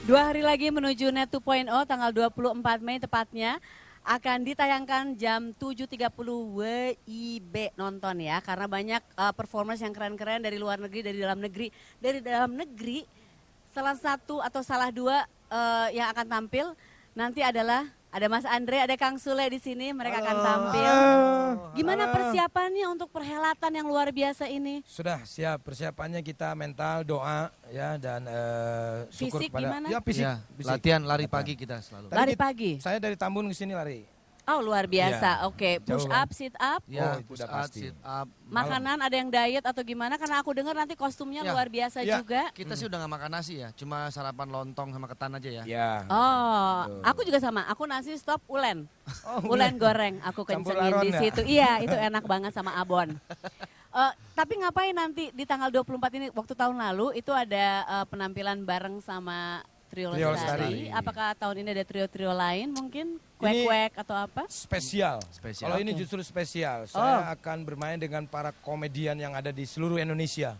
2 hari lagi menuju Net 2.0 tanggal 24 Mei tepatnya akan ditayangkan jam 7.30 WIB nonton ya. Karena banyak performers yang keren-keren dari luar negeri, dari dalam negeri. Dari dalam negeri salah satu atau salah dua yang akan tampil nanti adalah ada Mas Andre, ada Kang Sule di sini, mereka akan tampil. Gimana persiapannya untuk perhelatan yang luar biasa ini? Sudah siap, persiapannya kita mental, doa ya dan syukur Fisik kepada gimana? ya fisik, Ya, fisik. latihan lari pagi kita selalu. Lari pagi? Saya dari Tambun ke sini lari. Oh luar biasa, Iya. oke. Push Jauh kan? up, sit up. Ya, itu push udah up, pasti. sit up. Makanan ada yang diet atau gimana? Karena aku dengar nanti kostumnya Ya. luar biasa Ya. juga. Kita sih udah gak makan nasi ya, cuma sarapan lontong sama ketan aja ya. Ya. Oh, Tuh. aku juga sama. Aku nasi stop ulen. Oh, Ulen goreng, aku Campur kencengin aron di ya? situ. Iya, itu enak banget sama abon. Tapi ngapain nanti di tanggal 24 ini? Waktu tahun lalu itu ada penampilan bareng sama Trio Trio Lestari. Lestari. Apakah tahun ini ada trio-trio lain mungkin? Ini- Kuek-kuek atau apa? Spesial. Spesial. Kalau ini Oke. justru spesial. Oh. Saya akan bermain dengan para komedian yang ada di seluruh Indonesia.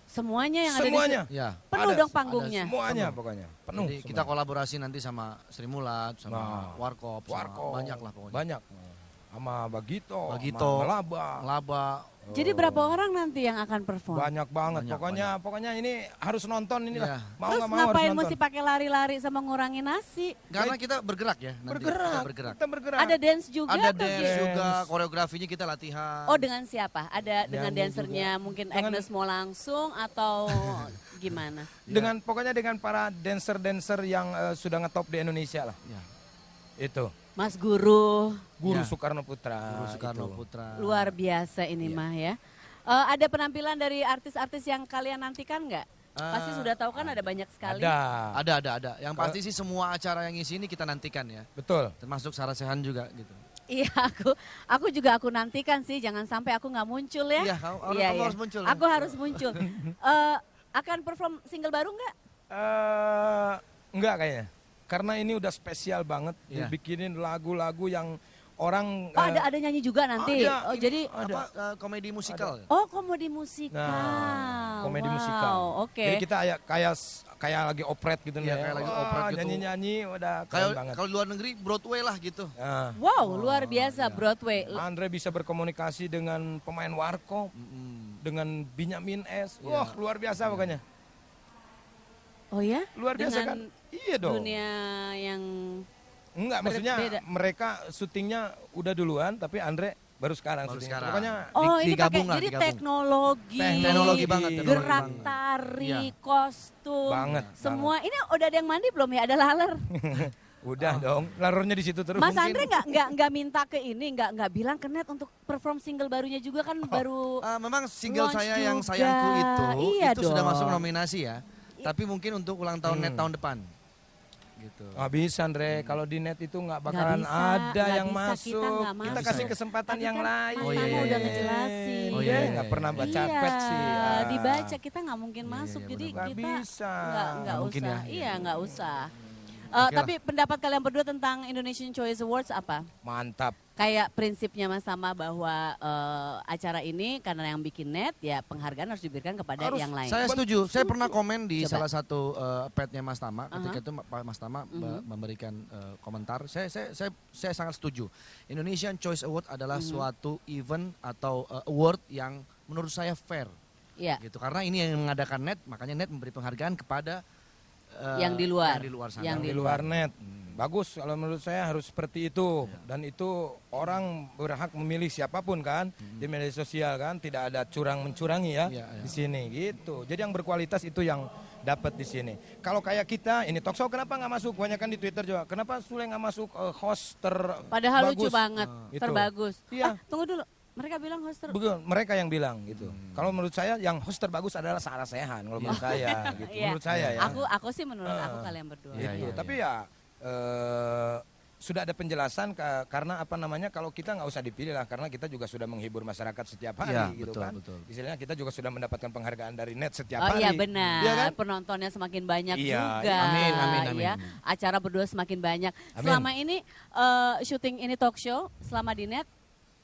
Semuanya yang Semuanya. ada di Ya. situ. Penuh Ada- dong panggungnya. Semuanya Penuh. pokoknya. Penuh. Jadi semua. kita kolaborasi nanti sama Sri Mulat, sama Nah, Warkop, sama Warkop. banyak lah pokoknya. Banyak. Sama Bagito, Bagito. sama Melaba. Laba. Jadi berapa orang nanti yang akan perform? Banyak banget. Banyak, pokoknya ini harus nonton ini lah. Iya. Mau Terus nggak mau harus ngapain nonton. mesti pakai lari-lari sama ngurangi nasi? Karena kita bergerak ya. Nanti Bergerak. Kita bergerak. Kita bergerak. Ada dance juga Ada atau dance gimana? juga, koreografinya kita latihan. Oh dengan siapa? Ada dengan Nyanyi dancernya mungkin Dengan- Agnes mau langsung atau gimana? Pokoknya dengan para dancer-dancer yang sudah ngetop di Indonesia lah. Ya. Itu. Mas Guru, Guru Ya. Soekarno Putra. Guru Soekarno itu. Putra. luar biasa ini Iya. mah ya. Ada penampilan dari artis-artis yang kalian nantikan nggak? Pasti sudah tahu kan ada banyak sekali. Ada. Ada. Yang pasti sih semua acara yang isi ini kita nantikan ya. Betul. Termasuk Sarah Sechan juga gitu. Iya aku juga aku nantikan sih, jangan sampai aku nggak muncul ya. Iya, kamu harus muncul. Aku harus muncul. Akan perform single baru nggak? Enggak kayaknya. Karena ini udah spesial banget. Iya. Dibikinin lagu-lagu yang orang... Oh ada nyanyi juga nanti. ada. Oh jadi Apa komedi musikal? oh komedi musikal. Nah, komedi Wow, musikal. Oke. Jadi kita kayak lagi operet gitu Iya, nih. kayak lagi Wah, operet gitu. Nyanyi-nyanyi udah keren Kalau banget. kalau di luar negeri Broadway lah gitu. Nah, Wow, luar biasa iya. Broadway. Andre bisa berkomunikasi dengan pemain Warkop, dengan Benyamin S. Iya. Wah, luar biasa pokoknya. Oh ya? Luar biasa Dengan kan? Iya dong. dunia yang Enggak, maksudnya Berbeda. mereka syutingnya udah duluan, tapi Andre baru sekarang Baru syutingnya. sekarang. Pokoknya oh ini pakai digabung lah, jadi digabung. teknologi, Teknologi banget, teknologi gerak banget. tari, Iya. kostum, Banget, semua. Ini udah ada yang mandi belum ya? Ada laler. udah dong, larornya di situ terus. Mas mungkin. Andre nggak minta ke ini, nggak bilang ke Net untuk perform single barunya juga kan baru. Memang single Launch saya yang juga. sayangku Iya itu sudah dong. masuk nominasi ya. Tapi mungkin untuk ulang tahun Net tahun depan. Gitu. Nggak bisa Andre, kalau di Net itu nggak bakalan bisa, ada nggak yang bisa, masuk. kita nggak Kita masuk. kasih kesempatan Tadi yang kan lain. Mas Oh, iya, Tama iya, udah iya. ngejelasin. Oh, iya, iya, nggak pernah baca Iya, pet sih. Ah. dibaca kita nggak mungkin Iya, masuk, iya, jadi benar. Nggak kita bisa. nggak Nggak mungkin usah. ya. Iya nggak usah. Oke Tapi pendapat kalian berdua tentang Indonesian Choice Awards apa? Mantap. Kayak prinsipnya Mas Tama bahwa acara ini karena yang bikin Net ya penghargaan harus diberikan kepada Harus. yang lain. Saya setuju. Saya pernah komen di Coba. salah satu petnya Mas Tama. Ketika itu Pak Mas Tama memberikan komentar. Saya sangat setuju. Indonesian Choice Award adalah suatu event atau award yang menurut saya fair. Iya. Gitu. Karena ini yang mengadakan Net, makanya Net memberi penghargaan kepada Yang di luar. Yang di luar sana. Yang Di luar Net. Bagus kalau menurut saya harus seperti itu. Dan itu orang berhak memilih siapapun kan di media sosial kan, tidak ada curang-mencurangi ya Iya, iya. di sini gitu. Jadi yang berkualitas itu yang dapat di sini. Kalau kayak kita ini talk show kenapa nggak masuk? Banyak kan di Twitter juga. Kenapa Sule nggak masuk host terbagus? Padahal lucu banget, Gitu. terbagus. Iya. Tunggu dulu. Mereka bilang host Mereka yang bilang gitu. Kalau menurut saya yang host terbagus adalah Sarah Sechan kalau menurut saya gitu. Iya. Menurut saya ya. Aku sih menurut aku kalian berdua. Iya, Gitu. iya, Tapi ya sudah ada penjelasan karena apa namanya kalau kita nggak usah dipilih lah karena kita juga sudah menghibur masyarakat setiap hari Iya, gitu betul, kan. betul. Istilahnya kita juga sudah mendapatkan penghargaan dari Net setiap Oh hari. iya benar, Iya kan? penontonnya semakin banyak Iya, juga. amin, amin, amin. Ya. Acara berdua semakin banyak. Amin. Selama ini syuting ini talk show, selama di Net,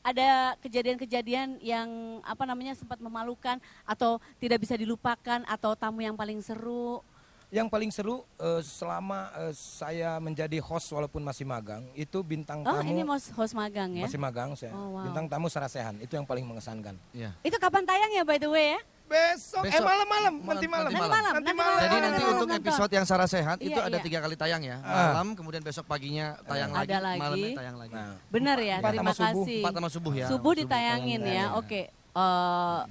ada kejadian-kejadian yang apa namanya sempat memalukan atau tidak bisa dilupakan atau tamu yang paling seru? Yang paling seru selama saya menjadi host walaupun masih magang, itu bintang Oh, tamu ini host magang ya? masih magang saya. Oh, wow. Bintang tamu Sarasehan, itu yang paling mengesankan. Iya. Itu kapan tayang ya by the way ya? Besok, Besok. malam-malam, Nanti malam. Nanti malam. Jadi nanti Nonton. untuk episode yang Sarah Sehat Iya, itu ada iya. 3 kali tayang ya. Malam, kemudian besok paginya tayang lagi, Ada lagi. malamnya tayang lagi. Nah, Benar ya, Empat terima sama subuh. kasih. 4 sama subuh ya. Subuh ditayangin tayang. ya, oke.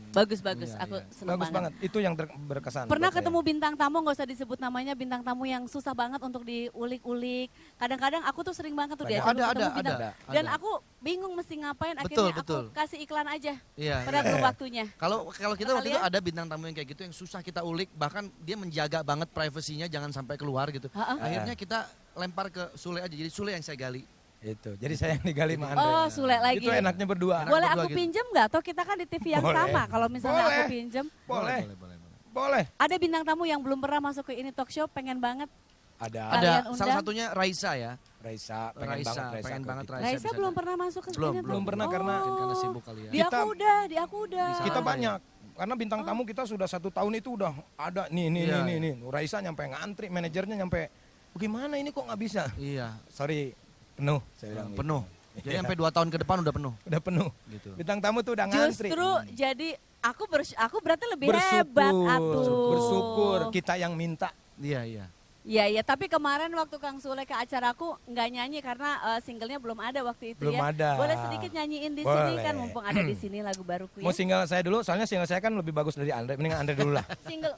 Bagus-bagus, Iya, aku iya. senang bagus banget. Itu yang berkesan. Pernah buat saya. ketemu bintang tamu, nggak usah disebut namanya, bintang tamu yang susah banget untuk diulik-ulik. Kadang-kadang aku tuh sering banget tuh Banyak. diajak Ada, ketemu ada, bintang. ada. Dan aku bingung mesti ngapain, Betul, akhirnya betul. aku kasih iklan aja Iya. pada belum waktunya. Kalau kita waktu itu Kalian? ada bintang tamu yang kayak gitu yang susah kita ulik, bahkan dia menjaga banget privasinya jangan sampai keluar gitu. Ha-ha. Akhirnya kita lempar ke Sule aja. Jadi Sule yang saya gali. Itu. Jadi saya yang digali sama Andre. Oh, Sule lagi. Itu enaknya berdua. Enak Boleh berdua aku gitu. pinjem nggak? Atau kita kan di TV yang Boleh. sama, kalau misalnya Boleh. aku pinjem. Boleh. Boleh. Boleh. Ada bintang tamu yang belum pernah masuk ke ini talk show, pengen banget. Ada Ada Kalian salah undang? satunya Raisa ya. Raisa, pengen banget Raisa. pengen ke banget kita. Raisa. Raisa bisa belum kan? pernah masuk ke Belum, sini. belum pernah karena- Mungkin karena sibuk kali ya. Di Kita- aku udah, di aku udah. Bisa. Kita Ah, banyak. Karena bintang tamu kita sudah 1 tahun itu udah ada nih Iya, nih. Raisa nyampe ngantri, manajernya nyampe bagaimana ini kok nggak bisa? Iya. Sorry, penuh. Saya bilang gitu. Penuh. Jadi Iya. sampai 2 tahun ke depan udah penuh Udah penuh. gitu. Bintang tamu tuh udah ngantri. Justru jadi aku berarti lebih hebat atuh. Bersyukur kita yang minta. Iya. Iya, tapi kemarin waktu Kang Sule ke acaraku nggak nyanyi karena singlenya belum ada waktu itu Belum ya. ada. Boleh sedikit nyanyiin di sini Boleh. kan mumpung ada di sini lagu baruku Mau ya. single saya dulu, soalnya single saya kan lebih bagus dari Andre. Mending Andre dulu lah. Single.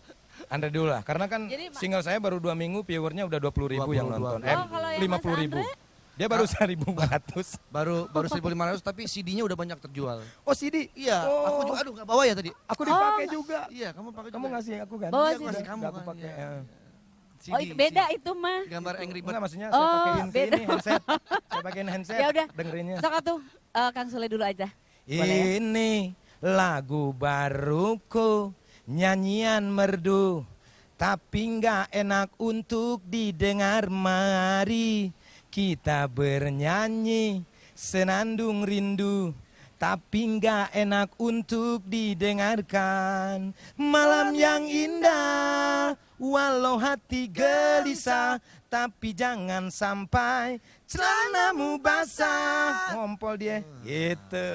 Andre dulu lah. Karena kan Jadi, single saya baru 2 minggu, viewernya udah 20.000 yang 22. nonton. Oh, kalau yang 50.000. Mas Andre? Dia baru 1.400. Baru 1.500 tapi CD-nya udah banyak terjual. Oh CD? Iya, Oh. aku juga aduh nggak bawa ya tadi. Aku dipakai juga. Iya, kamu pakai Kamu juga. ngasih aku kan? Bawa Iya, aku CD. ngasih kamu Nggak aku kan. pakai. Iya. ya. CD, Oh, itu beda CD. itu mah. Gambar Angry Bird. Enggak, maksudnya Oh, saya pakein ke beda. ini handset. Saya pakein handset. Ya udah. Dengerinnya. Sok atuh Kang Sule dulu aja. Boleh ya? Ini lagu baruku, nyanyian merdu, tapi nggak enak untuk didengar. Mari kita bernyanyi senandung rindu, tapi nggak enak untuk didengarkan. Malam yang indah, walau hati gelisah, tapi jangan sampai celanamu basah. Ngompol dia, gitu.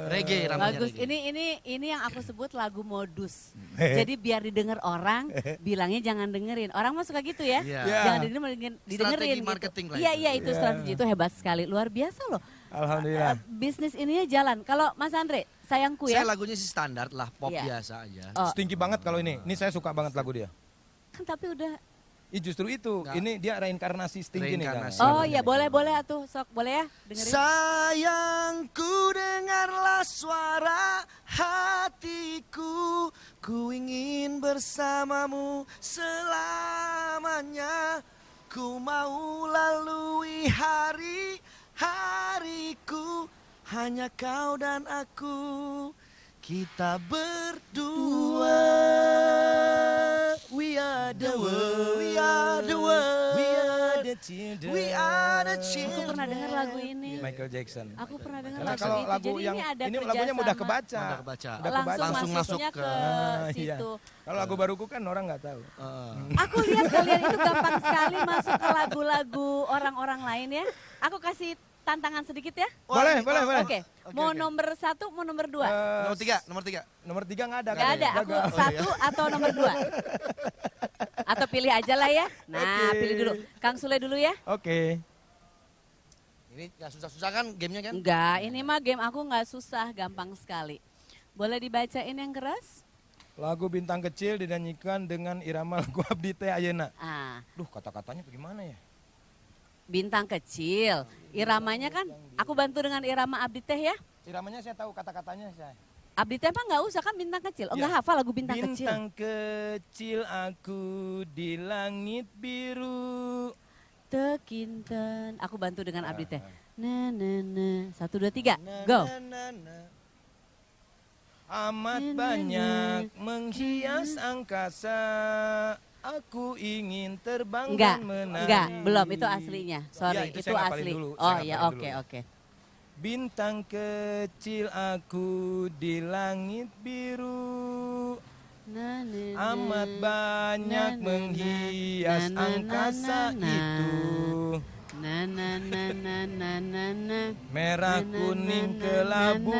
Reggae namanya. Bagus. reggae. Ini yang aku sebut lagu modus. Jadi biar didengar orang, bilangnya jangan dengerin. Orang mah suka gitu ya. Iya. Ya. Jangan didengerin Strategi gitu. marketing lah Iya, itu. iya itu Iya. strategi itu hebat sekali. Luar biasa loh. Alhamdulillah. Bisnis ininya jalan. Kalau Mas Andre, sayangku Saya ya. lagunya sih standar lah, pop Iya. biasa aja. Oh, Stinky banget kalau ini. Ini saya suka banget lagu dia. kan tapi udah. Justru itu. Nggak. Ini dia reinkarnasi Stinky nih. Kang. Reinkarnasi. Oh iya, boleh atuh. Sok, boleh ya dengerin. Sayangku dengarlah suara hatiku, ku ingin bersamamu selamanya. Ku mau lalui hari-hariku, hanya kau dan aku, kita berdua. We are The world, we are the world, We are the children. we are the Aku children. pernah dengar lagu ini. Michael Jackson. Aku pernah dengar Karena lagu kalau itu. lagu Jadi yang ini ada ini lagunya mudah kerjasama. kebaca. Mudah kebaca. Udah Langsung, kebaca. Langsung masuknya masuk ke iya. situ. Kalau lagu baruku kan orang nggak tahu. Aku lihat kalian itu gampang sekali masuk ke lagu-lagu orang-orang lain ya. Aku kasih tantangan sedikit ya. Boleh. Oke. Mau oke. nomor 1, mau nomor 2? Nomor tiga. Nomor 3 nggak ada. Gak ada, aku 1 atau nomor 2. Atau pilih aja lah ya. Nah, Oke. pilih dulu. Kang Sule dulu ya. Oke. Ini nggak susah-susah kan gamenya kan? Enggak, ini mah game aku nggak susah, gampang sekali. Boleh dibacain yang keras? Lagu Bintang Kecil dinyanyikan dengan irama lagu Abdi Teh Ayeuna. Ah, Duh, kata-katanya bagaimana ya? bintang kecil. Iramanya kan, aku bantu dengan irama Abdi Teh ya. Iramanya saya tahu, kata-katanya saya. Abdi Teh mah nggak usah kan bintang kecil. Oh, Ya. nggak hafal lagu bintang kecil. Bintang kecil aku di langit biru. Tekinten. Aku bantu dengan Abdi Teh. Na na na. 1, 2, 3. Go. Amat Na, na, banyak na. menghias angkasa. Aku ingin terbang Enggak, dan menari. enggak, belum itu aslinya. Ya, Sorry, itu itu saya ngapalin asli. dulu, saya Oh ngapalin ya, dulu. oke, oke. Bintang kecil aku di langit biru. Na, na, na. Amat banyak Na, na, menghias na, na, angkasa na, na. itu. Na na na na na na na. Merah kuning kelabu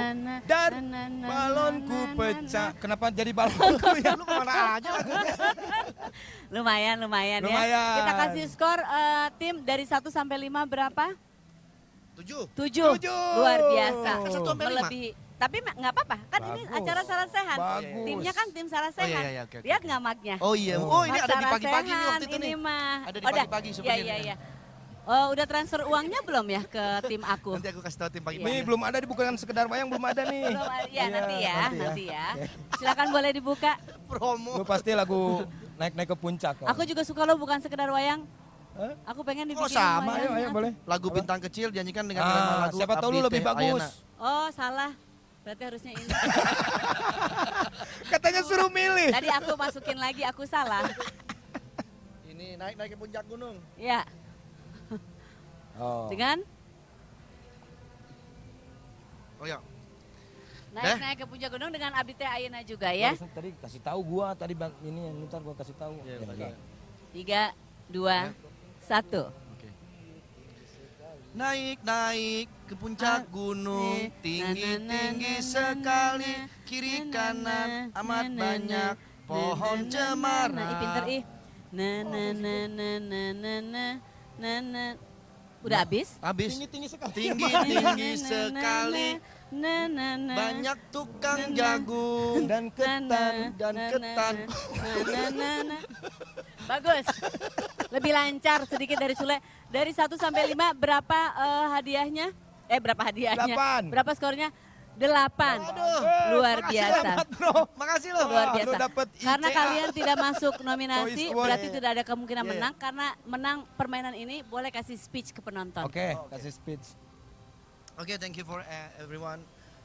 dan balonku pecah. Kenapa jadi balonku ya? Lu kemana aja? Lumayan ya. Lumayan. Kita kasih skor tim dari 1 sampai 5 berapa? 7. 7. Luar biasa. 1 sampai 5? Melebihi. Tapi nggak apa-apa, kan ini Bagus. acara Sarasehan. Bagus. Timnya kan tim Sarasehan. iya, oke, oke, Lihat oke. nggak maknya? Oh iya, oh ini ada di pagi-pagi nih Sarasehan waktu itu ini nih. mah. Ada di Udah. pagi-pagi Iya, sebenarnya. iya. Oh, udah transfer uangnya belum ya ke tim aku? Nanti aku kasih tahu tim Ini pagi-pagi. belum ada, bukan sekedar wayang, belum ada nih. Belum, ya, nanti ya. Oke. Silakan boleh dibuka. Promo. Lu pasti lagu naik-naik ke puncak. Aku juga suka lo bukan sekedar wayang. Hah? Aku pengen Oh, dibikin sama. wayang. Ayo boleh. Lagu bintang kecil dinyanyikan dengan lagu Siapa tahu lu Abdi lebih Teh bagus. Ayana. Oh, salah. Berarti harusnya ini. Katanya suruh milih. Tadi aku masukin lagi, aku salah. Ini naik ke puncak gunung. Ya, Oh. dengan Oh ya. naik ke puncak gunung dengan Abdi Teh Ayeuna juga ya. Tadi kasih tahu gua tadi ini ntar gua kasih tahu. Iya, Ya, iya. 3, 2, 1. Oke. Naik ke puncak gunung, tinggi sekali, kiri kanan amat banyak pohon cemara. Nah, pinter ih. Na. Udah habis? Habis. Tinggi sekali. Tinggi sekali, Na. banyak tukang jagung Dan ketan. dan ketan. Na. Bagus. Lebih lancar sedikit dari Sule. Dari 1 sampai 5 berapa hadiahnya? Berapa hadiahnya? 8. Berapa skornya? 8. Aduh, Luar Makasih biasa. banget, bro. Makasih loh. Luar Wah, biasa. lu dapet Karena ICA. kalian tidak masuk nominasi, Toys Award. berarti tidak ada kemungkinan Iya, iya. menang. Karena menang permainan ini boleh kasih speech ke penonton. Oke, kasih speech. Okay, thank you for everyone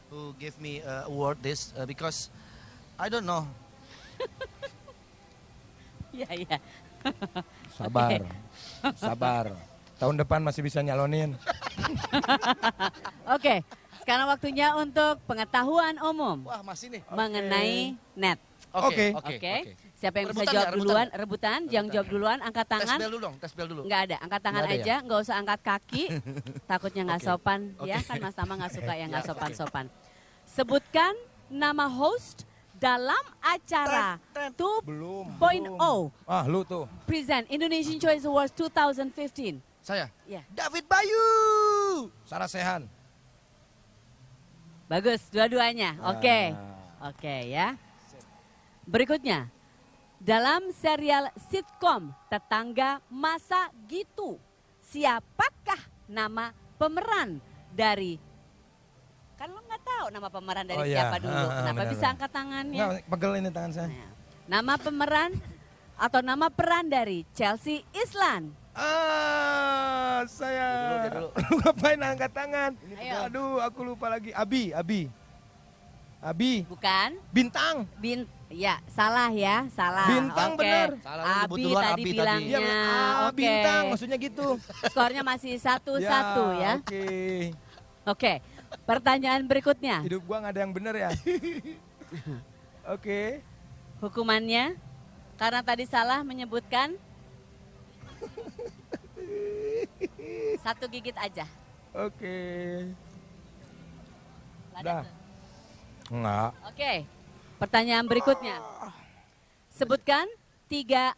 who gave me award this because I don't know. Iya. Sabar. Sabar. Tahun depan masih bisa nyalonin. Oke, sekarang waktunya untuk pengetahuan umum Wah, masih nih. mengenai net. Oke. Oke. Siapa yang bisa Rebutan jawab nggak? duluan? Rebutan. Yang jawab duluan angkat Tes tangan. bel dulu dong, tes bel dulu. Nggak ada, angkat tangan Nggak ada aja, nggak usah angkat kaki. Takutnya nggak Oke. sopan, ya Oke. kan Mas Tama nggak suka yang nggak Ya, oke. sopan-sopan. Sebutkan nama host dalam acara Belum. 2.0 Ah, lu tuh. present Indonesian Choice Awards 2015. Saya. Ya, David Bayu. Sarasehan. bagus dua-duanya. Oke, Ah. oke ya. Berikutnya, dalam serial sitkom Tetangga Masa Gitu, siapakah nama pemeran dari? Kan lo nggak tahu nama pemeran dari Oh, iya. siapa dulu. Kenapa benar, bisa benar. angkat tangannya? Nggak, pegel ini tangan saya. Nah, nama pemeran atau nama peran dari Chelsea Islan. Saya. Dulu. Lu ngapain angkat tangan? Ayo. Aduh, aku lupa lagi. Abi. Bukan? Bintang. Ya, salah ya, salah. Bintang, Oke. benar. Salah, lu nyebut Abi duluan, tadi Abi tadi. bilangnya. Oke. Bintang, maksudnya gitu. Skornya masih 1-1 ya. Oke. Oke. Pertanyaan berikutnya. Hidup gua nggak ada yang bener ya. Oke. Hukumannya karena tadi salah menyebutkan 1 gigit aja. Oke. Lada Dah. tuh. Enggak. Oke. Pertanyaan berikutnya. Sebutkan 3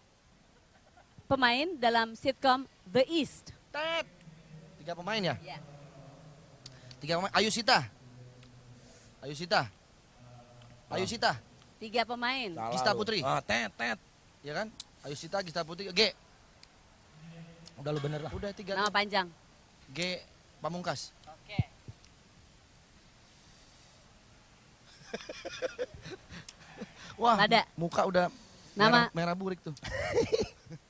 pemain dalam sitkom The East. Tet. 3 pemain ya? Ya. 3 pemain. Ayu Sita. 3 pemain. Salah Gista lu. Putri. Tet. Ya kan? Ayu Sita, Gista Putri, G. Udah lu bener lah. Udah 3. Nama panjang. G Pamungkas. Oke. Wah, Lada. muka udah Nama- merah burik tuh.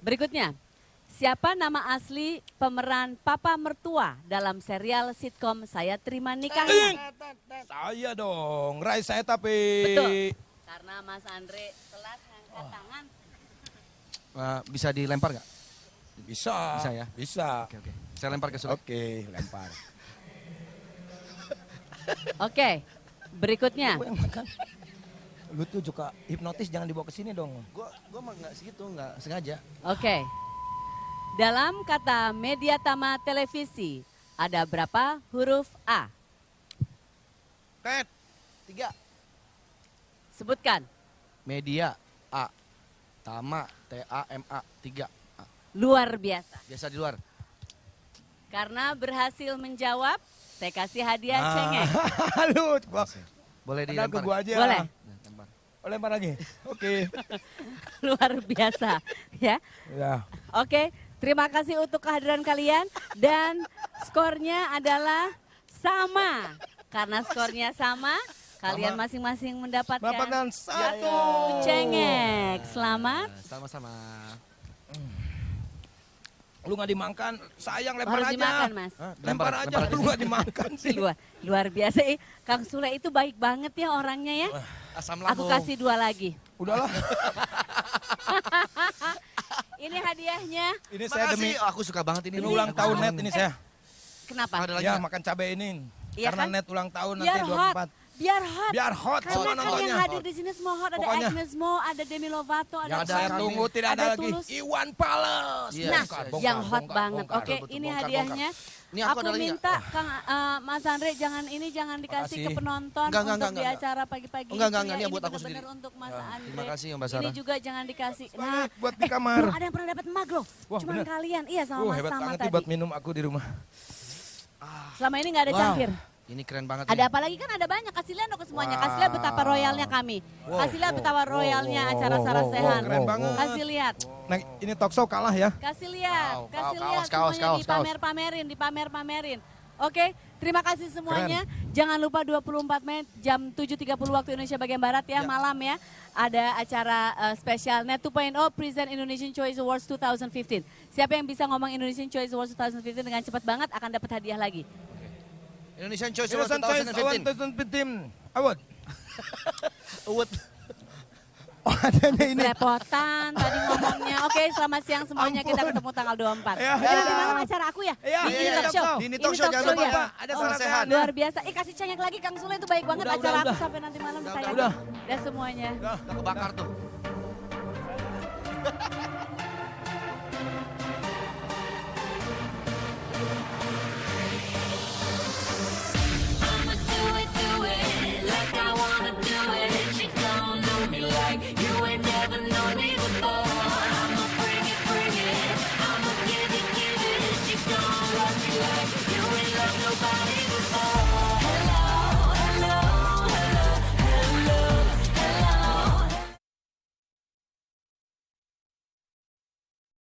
Berikutnya. Siapa nama asli pemeran papa mertua dalam serial sitkom Saya Terima Nikahnya? Saya dong. Rai saya tapi. Betul. Karena Mas Andre telat angkat tangan. Bisa dilempar nggak? Bisa. Bisa ya? Bisa. Oke. Saya lempar ke Sule. Oke, lempar. Oke. Berikutnya. Gua yang makan. Lu tuh juga hipnotis, jangan dibawa ke sini dong. Gua mah nggak segitu, nggak sengaja. Oke. Dalam kata media tama televisi, ada berapa huruf A? Tet, 3. Sebutkan. Media, A. Tama, T-A-M-A, 3. A. Luar biasa. Biasa di luar. Karena berhasil menjawab, saya kasih hadiah cengeng. Lu, Boleh padahal ke dilempar. gua aja. Boleh. Nah, lempar. Oh, lempar lagi. Oke. Luar biasa. Ya. Ya. Oke, terima kasih untuk kehadiran kalian. Dan skornya adalah sama. Karena skornya sama, kalian masing-masing mendapatkan Mendapatkan 1 cengeng. Selamat. Nah, sama-sama. Lu nggak dimakan, sayang lempar Harus aja. dimakan, Mas. Hah? Lempar aja, lempar lu nggak dimakan sih. Luar biasa. Kang Sule itu baik banget ya orangnya ya. Asam Aku lambung. kasih 2 lagi. Udahlah. Ini hadiahnya. Ini saya demi Makasih. Aku suka banget ini. ini ulang Aku tahun suka net banget. ini saya. Kenapa? Ada lagi Ya nggak? makan cabai ini. Iya Karena kan? net ulang tahun Biar nanti hot. 24. Biar hot. Biar hot Karena semua kan yang nontonnya. hadir di sini semua hot. Ada Pokoknya. Agnes Mo, ada Demi Lovato, ada Yang ada Saya kami. tunggu tidak ada lagi. Tulus. Iwan Pales. Iya, Nah, bongkar, yang hot bongkar, banget. bongkar. Oke, Betul, ini bongkar, hadiahnya. Ini aku Aku ada lagi minta Kang Mas Andre jangan dikasih ke Makasih. penonton Enggak, untuk enggak, di enggak. acara pagi-pagi. Enggak, itu enggak, ya. ini buat aku benar-benar sendiri. untuk Mas Ya, Andre. terima kasih, Mbak Ini Sarah. juga jangan dikasih. Nah, Banget buat di kamar. belum ada yang pernah dapat mug loh. Wah, Cuman bener. kalian. Iya sama Mas Hebat Tama banget nih tadi. buat minum aku di rumah. Selama ini nggak ada Wow. cangkir. Ini keren banget. Ada ini. apa lagi kan ada banyak. Kasih lihat dong ke semuanya. Wow. Kasih lihat betapa royalnya kami. Wow, Kasih lihat wow, betapa wow, royalnya wow, acara wow, Sarah wow, Sehan. keren banget. Kasih lihat. Nah, ini talk show kalah ya. Kasih lihat, Wow, kasih kaos, lihat kaos, semuanya kaos, dipamer-pamerin, dipamer-pamerin. Oke, terima kasih semuanya. Jangan lupa 24 Mei jam 7.30 waktu Indonesia bagian Barat ya, malam ya. Ada acara spesial Net 2.0 Present Indonesian Choice Awards 2015. Siapa yang bisa ngomong Indonesian Choice Awards 2015 dengan cepat banget akan dapat hadiah lagi. Indonesian Choice Awards Indonesian Choice 2015. 2015 Award. Award. Oh, adanya ini. Repotan tadi ngomongnya. Oke, selamat siang semuanya. Kita Ampun. ketemu tanggal 24. Ya, Ini ya. nanti malam acara aku ya? Iya, Di iya, ini iya, talk show. talk show. Di ini Ini talk show, jangan lupa, ya? Pak. Ada Oh, Sarah Sehan. luar biasa. Kasih cengek lagi Kang Sule itu baik banget Udah, acara aku udah. sampai nanti malam Udah, ditayang. udah. Udah semuanya. Udah kebakar tuh.